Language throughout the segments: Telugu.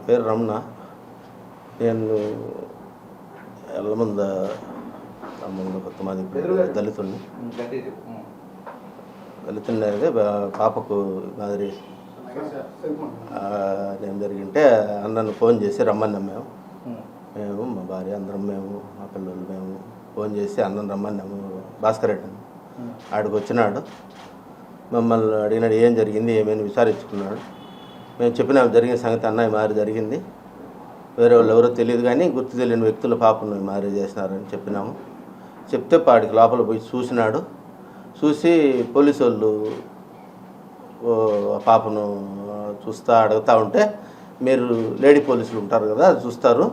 పేరు రమణ. నేను ఎల్లమంద కొత్తమాది దళితుడిని అనేది పాపకు మాదిరి ఏం జరిగింటే అన్నను ఫోన్ చేసి రమ్మన్నాం. మేము మా భార్య అందరం, మేము మా పిల్లలు మేము ఫోన్ చేసి అన్నను రమ్మన్నాము. భాస్కర్ రెడ్డి ఆడికి వచ్చినాడు, మమ్మల్ని అడిగినాడు ఏం జరిగింది ఏమైనా విచారించుకున్నాడు. మేము చెప్పినాము జరిగిన సంగతి, అన్నయ్య మారి జరిగింది, వేరే వాళ్ళు ఎవరో తెలియదు కానీ గుర్తు తెలియని వ్యక్తుల పాపను మారి చేసినారని చెప్పినాము. చెప్తే పాడికి లోపల పోయి చూసినాడు. చూసి పోలీసు వాళ్ళు ఆ పాపను అడుగుతూ ఉంటే, మీరు లేడీ పోలీసులు ఉంటారు కదా అది చూస్తారు,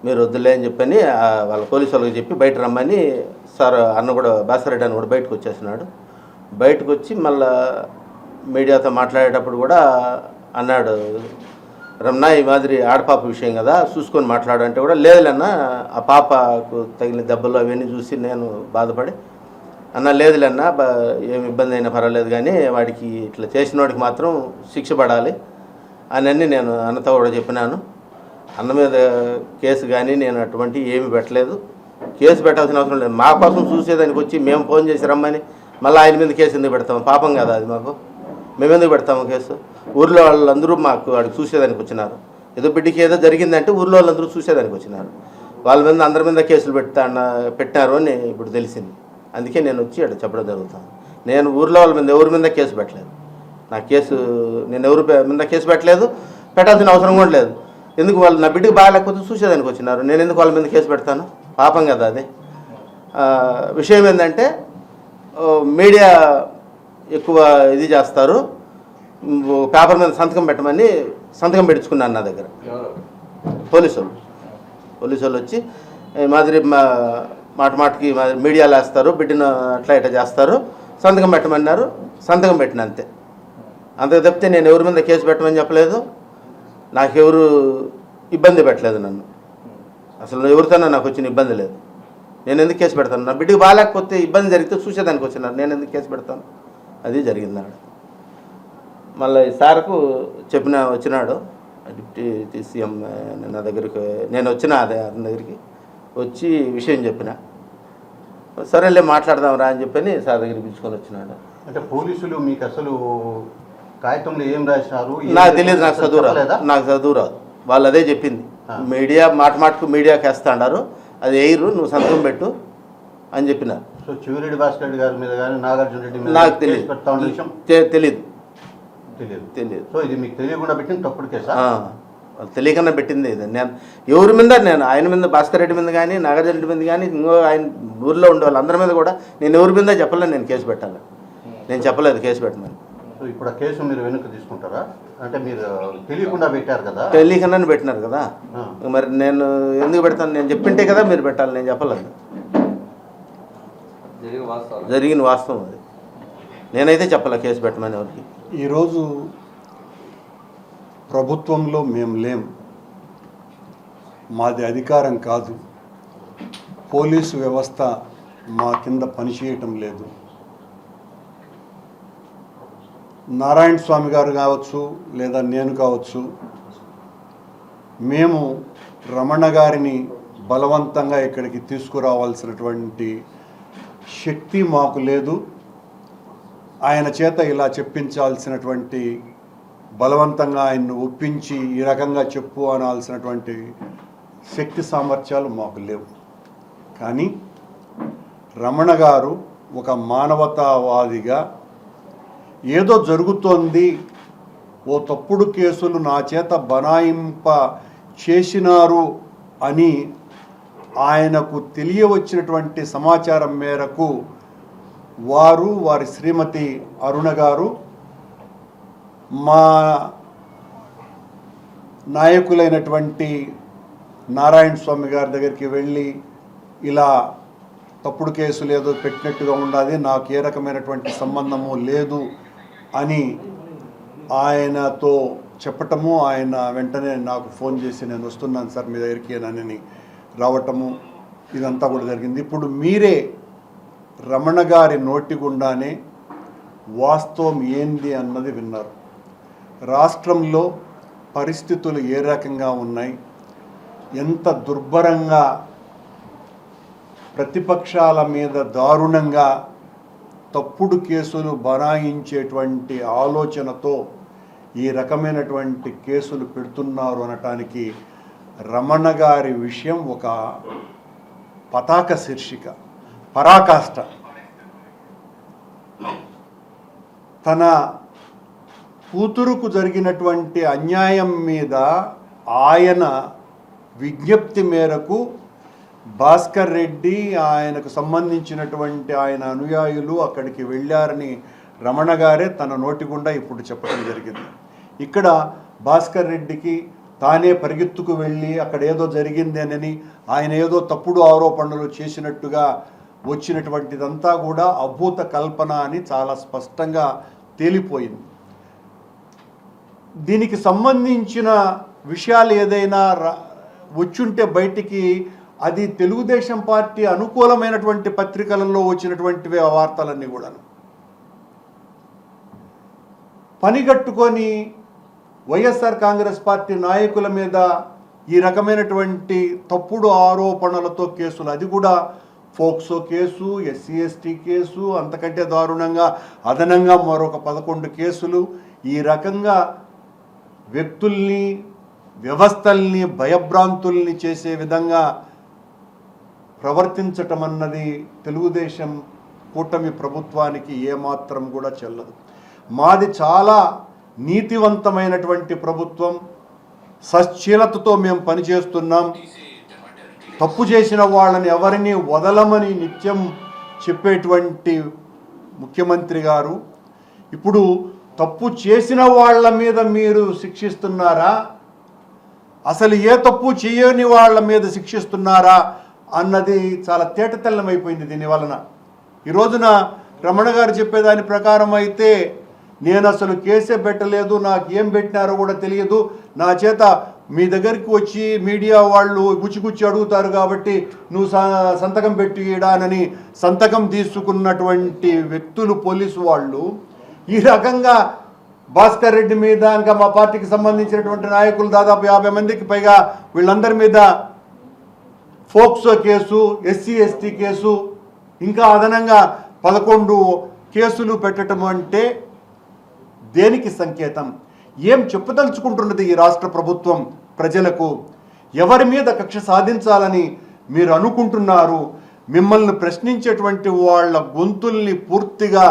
మీరు వద్దులే అని చెప్పని వాళ్ళ పోలీసు వాళ్ళకి చెప్పి బయట రమ్మని సార్ అన్న కూడా భాస్కర్ రెడ్డి అని కూడా బయటకు వచ్చేసినాడు. బయటకు వచ్చి మళ్ళా మీడియాతో మాట్లాడేటప్పుడు కూడా అన్నాడు, రమణ ఈ మాదిరి ఆడపాప విషయం కదా చూసుకొని మాట్లాడంటే కూడా లేదులేన్న ఆ పాపకు తగిన దెబ్బలు అవన్నీ చూసి నేను బాధపడి అన్న లేదులేన్న ఏమి ఇబ్బంది అయినా పర్వాలేదు కానీ వాడికి ఇట్లా చేసిన వాడికి మాత్రం శిక్ష పడాలి అని నేను అన్నతో కూడా చెప్పినాను. అన్న మీద కేసు కానీ నేను అటువంటి ఏమి పెట్టలేదు, కేసు పెట్టాల్సిన అవసరం లేదు. మా కోసం చూసేదానికి వచ్చి మేము ఫోన్ చేసి రమ్మని మళ్ళీ ఆయన మీద కేసు ఎందుకు పెడతాము? పాపం కదా అది మాకు, మేమెందుకు పెడతాము కేసు? ఊర్లో వాళ్ళందరూ మాకు వాడికి చూసేదానికి వచ్చినారు. ఏదో బిడ్డకి ఏదో జరిగిందంటే ఊర్లో వాళ్ళందరూ చూసేదానికి వచ్చినారు. వాళ్ళ మీద అందరి మీద కేసులు పెట్టినారు అని ఇప్పుడు తెలిసింది. అందుకే నేను వచ్చి అక్కడ చెప్పడం జరుగుతుంది. నేను ఊర్లో వాళ్ళ మీద ఎవరి మీద కేసు పెట్టలేదు. నా కేసు నేను ఎవరి మీద కేసు పెట్టలేదు, పెట్టాల్సిన అవసరం కూడా లేదు. ఎందుకు వాళ్ళు నా బిడ్డకి బాగాలేకపోతే చూసేదానికి వచ్చినారు, నేను ఎందుకు వాళ్ళ మీద కేసు పెడతాను? పాపం కదా అది. విషయం ఏంటంటే మీడియా ఎక్కువ ఇది చేస్తారు, పేపర్ మీద సంతకం పెట్టమని సంతకం పెట్టించుకున్నాను నా దగ్గర. పోలీసు వాళ్ళు వచ్చి మాదిరి మాటకి మీడియాలో వేస్తారు, బిడ్డను అట్లా ఇట్లా చేస్తారు, సంతకం పెట్టమన్నారు, సంతకం పెట్టిన అంతే. అంతకు తప్పితే నేను ఎవరి మీద కేసు పెట్టమని చెప్పలేదు, నాకెవరు ఇబ్బంది పెట్టలేదు. నన్ను అసలు ఎవరితోనో నాకు వచ్చిన ఇబ్బంది లేదు. నేను ఎందుకు కేసు పెడతాను? నా బిడ్డకి బాగాలేకపోతే ఇబ్బంది జరిగితే చూసేదానికి వచ్చినారు, నేను ఎందుకు కేసు పెడతాను? అది జరిగింది నాడు. మళ్ళీ సార్కు వచ్చినాడు డిప్యూటీ సీఎం నా దగ్గరికి. నేను వచ్చిన అతని దగ్గరికి వచ్చి విషయం చెప్పిన, సరేలే మాట్లాడదాం రా అని చెప్పని సార్ దగ్గరికి పిలుచుకొని వచ్చినాడు. అంటే పోలీసులు మీకు అసలు కాగితంలో ఏం రాశారు నాకు తెలియదు, నాకు చదువు రాదు. వాళ్ళు అదే చెప్పింది, మీడియా మాటకు మీడియాకి వేస్తాడారు, అది ఎయిరు, నువ్వు సంతకం పెట్టు అని చెప్పినారు. సో చివిరెడ్డి భాస్కర్ రెడ్డి గారి మీద కానీ నాగార్జున రెడ్డి మీద నాకు తెలియదు. సో ఇది మీకు తెలియకుండా పెట్టింది తప్పుడు కేసా? వాళ్ళు తెలియకుండా పెట్టింది ఇది. నేను ఎవరి మీద, నేను ఆయన మీద భాస్కర్ రెడ్డి మీద కానీ నాగార్జున రెడ్డి మీద కానీ ఇంకో ఆయన ఊర్లో ఉండే వాళ్ళందరి మీద కూడా నేను ఎవరి మీద చెప్పలేదు నేను కేసు పెట్టాలి. నేను చెప్పలేదు కేసు పెట్టమని. సో ఇప్పుడు ఆ కేసు మీరు వెనక్కి తీసుకుంటారా? అంటే మీరు తెలియకుండా పెట్టారు కదా? తెలియకుండానే పెట్టినారు కదా, మరి నేను ఎందుకు పెడతాను? నేను చెప్పింటే కదా మీరు పెట్టాలి, నేను చెప్పలేదు. జరిగిన వాస్తవం అది. నేనైతే చెప్పలే కేసు పెట్టమని ఎవరికి. ఈరోజు ప్రభుత్వంలో మేము లేం, మాది అధికారం కాదు, పోలీసు వ్యవస్థ మా కింద పనిచేయటం లేదు. నారాయణ స్వామి గారు కావచ్చు లేదా నేను కావచ్చు, మేము రమణ గారిని బలవంతంగా ఇక్కడికి తీసుకురావాల్సినటువంటి శక్తి మాకు లేదు. ఆయన చేత ఇలా చెప్పించాల్సినటువంటి, బలవంతంగా ఆయన్ను ఒప్పించి ఈ రకంగా చెప్పు అనాల్సినటువంటి శక్తి సామర్థ్యాలు మాకు లేవు. కానీ రమణ గారు ఒక మానవతావాదిగా ఏదో జరుగుతోంది, ఓ తప్పుడు కేసులు నా చేత బనాయింప చేసినారు అని ఆయనకు తెలియవచ్చినటువంటి సమాచారం మేరకు వారి శ్రీమతి అరుణ గారు మా నాయకులైనటువంటి నారాయణ స్వామి గారి దగ్గరికి వెళ్ళి ఇలా తప్పుడు కేసులు ఏదో పెట్టినట్టుగా ఉన్నది, నాకు ఏ రకమైనటువంటి సంబంధము లేదు అని ఆయనతో చెప్పటము, ఆయన వెంటనే నాకు ఫోన్ చేసి నేను వస్తున్నాను సార్ మీ దగ్గరికి అని రావటము, ఇదంతా కూడా జరిగింది. ఇప్పుడు మీరే రమణ గారి నోటి గుండానే వాస్తవం ఏంది అన్నది విన్నారు. రాష్ట్రంలో పరిస్థితులు ఏ రకంగా ఉన్నాయి, ఎంత దుర్భరంగా ప్రతిపక్షాల మీద దారుణంగా తప్పుడు కేసులు బనాయించేటువంటి ఆలోచనతో ఈ రకమైనటువంటి కేసులు పెడుతున్నారు అనటానికి రమణ గారి విషయం ఒక పతాక శీర్షిక, పరాకాష్ట. తన కూతురుకు జరిగినటువంటి అన్యాయం మీద ఆయన విజ్ఞప్తి మేరకు భాస్కర్ రెడ్డి, ఆయనకు సంబంధించినటువంటి ఆయన అనుయాయులు అక్కడికి వెళ్ళారని రమణ గారే తన నోటి గుండా ఇప్పుడు చెప్పడం జరిగింది. ఇక్కడ భాస్కర్ రెడ్డికి తానే పరిగెత్తుకు వెళ్ళి అక్కడ ఏదో జరిగిందేనని, ఆయన ఏదో తప్పుడు ఆరోపణలు చేసినట్టుగా వచ్చినటువంటిదంతా కూడా అభూత కల్పన అని చాలా స్పష్టంగా తేలిపోయింది. దీనికి సంబంధించిన విషయాలు ఏదైనా వచ్చుంటే బయటికి అది తెలుగుదేశం పార్టీ అనుకూలమైనటువంటి పత్రికలలో వచ్చినటువంటివే ఆ వార్తలన్నీ కూడా పనిగట్టుకొని వైఎస్ఆర్ కాంగ్రెస్ పార్టీ నాయకుల మీద ఈ రకమైనటువంటి తప్పుడు ఆరోపణలతో కేసులు, అది కూడా POCSO case, SC ST case, అంతకంటే దారుణంగా అదనంగా మరొక 11 కేసులు, ఈ రకంగా వ్యక్తుల్ని వ్యవస్థల్ని భయభ్రాంతుల్ని చేసే విధంగా ప్రవర్తించటం అన్నది తెలుగుదేశం కూటమి ప్రభుత్వానికి ఏమాత్రం కూడా చెల్లదు. మాది చాలా నీతివంతమైనటువంటి ప్రభుత్వం, సశ్చీలతతో మేము పనిచేస్తున్నాం, తప్పు చేసిన వాళ్ళని ఎవరిని వదలమని నిత్యం చెప్పేటువంటి ముఖ్యమంత్రి గారు ఇప్పుడు తప్పు చేసిన వాళ్ళ మీద మీరు శిక్షిస్తున్నారా, అసలు ఏ తప్పు చేయని వాళ్ళ మీద శిక్షిస్తున్నారా అన్నది చాలా తేటతెల్లమైపోయింది. దీనివలన ఈ రోజున రమణ గారు చెప్పేదాని ప్రకారం అయితే నేను అసలు కేసే పెట్టలేదు, నాకు ఏం పెట్టినారో కూడా తెలియదు, నా చేత మీ దగ్గరికి వచ్చి మీడియా వాళ్ళు గుచ్చిగుచ్చి అడుగుతారు కాబట్టి నువ్వు సంతకం పెట్టిడానని సంతకం తీసుకున్నటువంటి వ్యక్తులు పోలీసు వాళ్ళు ఈ రకంగా భాస్కర్ రెడ్డి మీద, ఇంకా మా పార్టీకి సంబంధించినటువంటి నాయకులు దాదాపు 50 మందికి పైగా వీళ్ళందరి మీద POCSO case, SC ST case, ఇంకా అదనంగా 11 కేసులు పెట్టడం అంటే దేనికి సంకేతం? ఏం చెప్పదలుచుకుంటున్నది ఈ రాష్ట్ర ప్రభుత్వం ప్రజలకు? ఎవరి మీద కక్ష సాధించాలని మీరు అనుకుంటున్నారు? మిమ్మల్ని ప్రశ్నించేటువంటి వాళ్ళ గొంతుల్ని పూర్తిగా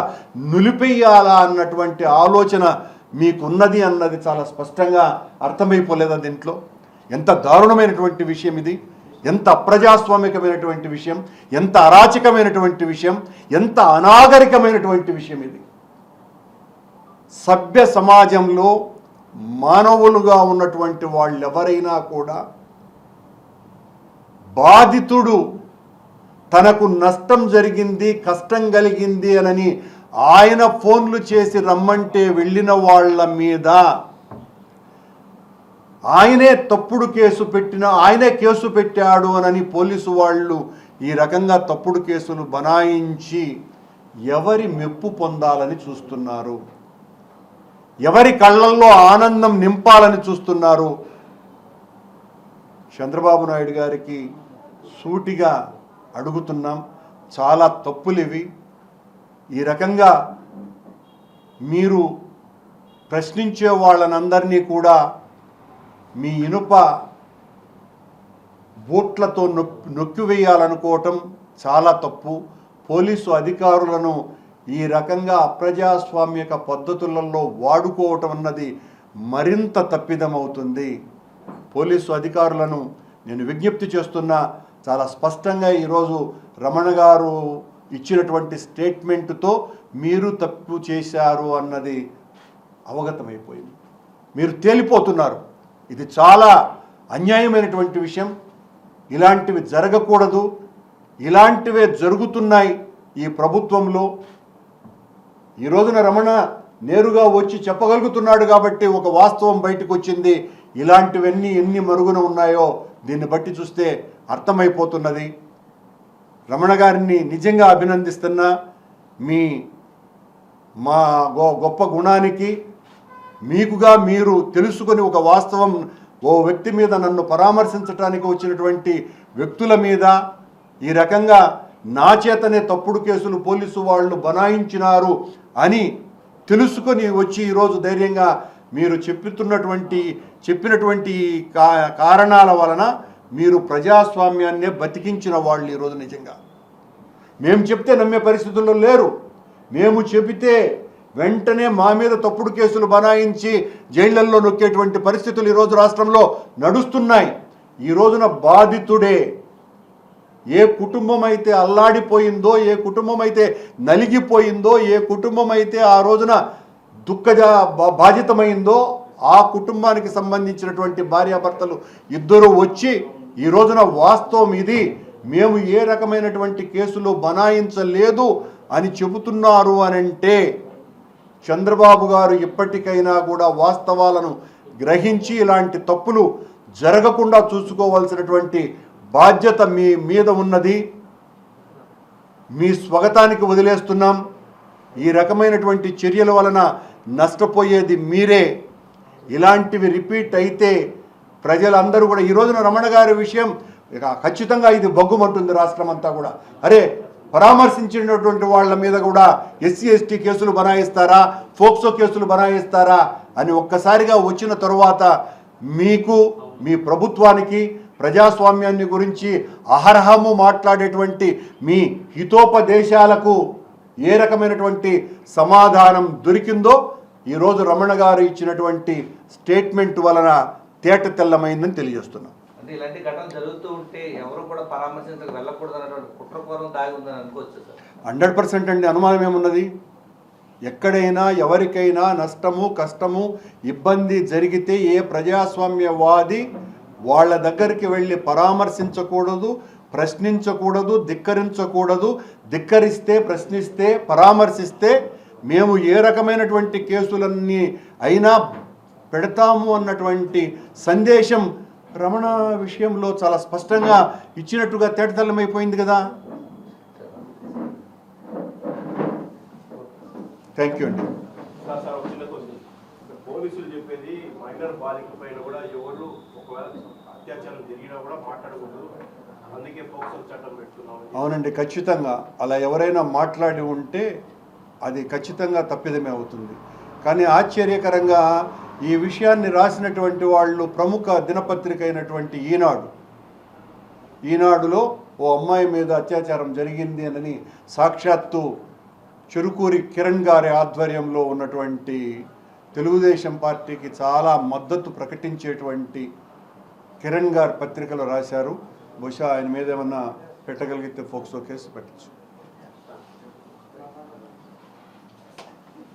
నులిపేయాలా అన్నటువంటి ఆలోచన మీకున్నది అన్నది చాలా స్పష్టంగా అర్థమైపోలేదా దీంట్లో? ఎంత దారుణమైనటువంటి విషయం ఇది, ఎంత అప్రజాస్వామికమైనటువంటి విషయం, ఎంత అరాచకమైనటువంటి విషయం, ఎంత అనాగరికమైనటువంటి విషయం ఇది. సభ్య సమాజంలో మానవులుగా ఉన్నటువంటి వాళ్ళెవరైనా కూడా బాధితుడు తనకు నష్టం జరిగింది, కష్టం కలిగింది అని ఆయన ఫోన్లు చేసి రమ్మంటే వెళ్ళిన వాళ్ళ మీద ఆయనే తప్పుడు కేసు పెట్టిన, ఆయనే కేసు పెట్టాడు అని పోలీసు వాళ్ళు ఈ రకంగా తప్పుడు కేసులు బనాయించి ఎవరి మెప్పు పొందాలని చూస్తున్నారు? ఎవరి కళ్ళల్లో ఆనందం నింపాలని చూస్తున్నారు? చంద్రబాబు నాయుడు గారికి సూటిగా అడుగుతున్నాం, చాలా తప్పులివి. ఈ రకంగా మీరు ప్రశ్నించే వాళ్ళనందరినీ కూడా మీ ఇనుప బూట్లతో నొక్కివేయాలనుకోవటం చాలా తప్పు. పోలీసు అధికారులను ఈ రకంగా అప్రజాస్వామ్యక పద్ధతులలో వాడుకోవటం అన్నది మరింత తప్పిదమవుతుంది. పోలీసు అధికారులను నేను విజ్ఞప్తి చేస్తున్నా, చాలా స్పష్టంగా ఈరోజు రమణ గారు ఇచ్చినటువంటి స్టేట్మెంటుతో మీరు తప్పు చేశారు అన్నది అవగతమైపోయింది. మీరు తేలిపోతున్నారు. ఇది చాలా అన్యాయమైనటువంటి విషయం, ఇలాంటివి జరగకూడదు, ఇలాంటివే జరుగుతున్నాయి ఈ ప్రభుత్వంలో. ఈ రోజున రమణ నేరుగా వచ్చి చెప్పగలుగుతున్నాడు కాబట్టి ఒక వాస్తవం బయటకు వచ్చింది. ఇలాంటివన్నీ ఎన్ని మరుగున ఉన్నాయో దీన్ని బట్టి చూస్తే అర్థమైపోతున్నది. రమణ గారిని నిజంగా అభినందిస్తున్నా. మా గొప్ప గుణానికి, మీకుగా మీరు తెలుసుకొని ఒక వాస్తవం, ఓ వ్యక్తి మీద నన్ను పరామర్శించడానికి వచ్చినటువంటి వ్యక్తుల మీద ఈ రకంగా నా చేతనే తప్పుడు కేసులు పోలీసు వాళ్ళు బనాయించినారు అని తెలుసుకొని వచ్చి ఈరోజు ధైర్యంగా మీరు చెప్పినటువంటి కారణాల వలన మీరు ప్రజాస్వామ్యాన్నే బతికించిన వాళ్ళు ఈరోజు. నిజంగా మేము చెప్తే నమ్మే పరిస్థితుల్లో లేరు. మేము చెబితే వెంటనే మా మీద తప్పుడు కేసులు బనాయించి జైళ్లల్లో నొక్కేటువంటి పరిస్థితులు ఈరోజు రాష్ట్రంలో నడుస్తున్నాయి. ఈ రోజున బాధితుడే, ఏ కుటుంబం అయితే అల్లాడిపోయిందో, ఏ కుటుంబం అయితే నలిగిపోయిందో, ఏ కుటుంబం అయితే ఆ రోజున బాధితమైందో ఆ కుటుంబానికి సంబంధించినటువంటి భార్యాభర్తలు ఇద్దరు వచ్చి ఈ రోజున వాస్తవం ఇది, మేము ఏ రకమైనటువంటి కేసులు బనాయించలేదు అని చెబుతున్నారు అనంటే చంద్రబాబు గారు ఇప్పటికైనా కూడా వాస్తవాలను గ్రహించి ఇలాంటి తప్పులు జరగకుండా చూసుకోవాల్సినటువంటి బాధ్యత మీ మీద ఉన్నది. మీ స్వాగతానికి వదిలేస్తున్నాం. ఈ రకమైనటువంటి చర్యల వలన నష్టపోయేది మీరే. ఇలాంటివి రిపీట్ అయితే ప్రజలందరూ కూడా ఈ రోజున రమణ గారి విషయం ఖచ్చితంగా ఇది బగ్గుమంటుంది రాష్ట్రం అంతా కూడా. అరే, పరామర్శించినటువంటి వాళ్ళ మీద కూడా ఎస్సీ ఎస్టీ కేసులు బనాయిస్తారా, ఫోక్సో కేసులు బనాయిస్తారా అని ఒక్కసారిగా వచ్చిన తరువాత మీకు, మీ ప్రభుత్వానికి, ప్రజాస్వామ్యాన్ని గురించి అహర్హము మాట్లాడేటువంటి మీ హితోపదేశాలకు ఏ రకమైనటువంటి సమాధానం దొరికిందో ఈరోజు రమణ గారు ఇచ్చినటువంటి స్టేట్మెంట్ వలన తేట తెల్లమైందని తెలియజేస్తున్నాం. అంటే ఇలాంటి ఘటనలు జరుగుతూ ఉంటే ఎవరు కూడా పరామర్శించక వెళ్ళకూడదు అన్నటువంటి కుట్రపూర్వం దాగి ఉందని అనుకోవచ్చు సార్. 100% అండి. అనుమానం ఏమున్నది? ఎక్కడైనా ఎవరికైనా నష్టము, కష్టము, ఇబ్బంది జరిగితే ఏ ప్రజాస్వామ్యవాది వాళ్ళ దగ్గరికి వెళ్ళి పరామర్శించకూడదు, ప్రశ్నించకూడదు, ధిక్కరించకూడదు. ధిక్కరిస్తే, ప్రశ్నిస్తే, పరామర్శిస్తే మేము ఏ రకమైనటువంటి కేసులన్నీ అయినా పెడతాము అన్నటువంటి సందేశం రమణ విషయంలో చాలా స్పష్టంగా ఇచ్చినట్టుగా తేటతెల్లమైపోయింది కదా. థ్యాంక్ యూ అండి. పోలీసులు చెప్పేది మైనర్ బాలిక పైన కూడా ఎవరు ఒకవేళ అత్యాచారం జరిగినా కూడా మాట్లాడకూడదు, అందుకే పోక్సో చట్టం పెట్టుకున్నాం. అవునండి, ఖచ్చితంగా అలా ఎవరైనా మాట్లాడి ఉంటే అది ఖచ్చితంగా తప్పిదమే అవుతుంది. కానీ ఆశ్చర్యకరంగా ఈ విషయాన్ని రాసినటువంటి వాళ్ళు ప్రముఖ దినపత్రిక అయినటువంటి ఈనాడులో ఓ అమ్మాయి మీద అత్యాచారం జరిగింది అని సాక్షాత్తు చెరుకూరి కిరణ్ గారి ఆధ్వర్యంలో ఉన్నటువంటి తెలుగుదేశం పార్టీకి చాలా మద్దతు ప్రకటించేటువంటి కిరణ్ గారి పత్రికలో రాశారు. బహుశా ఆయన మీద ఏమన్నా పెట్టగలిగితే ఫోక్సో కేసు పెట్టచ్చు.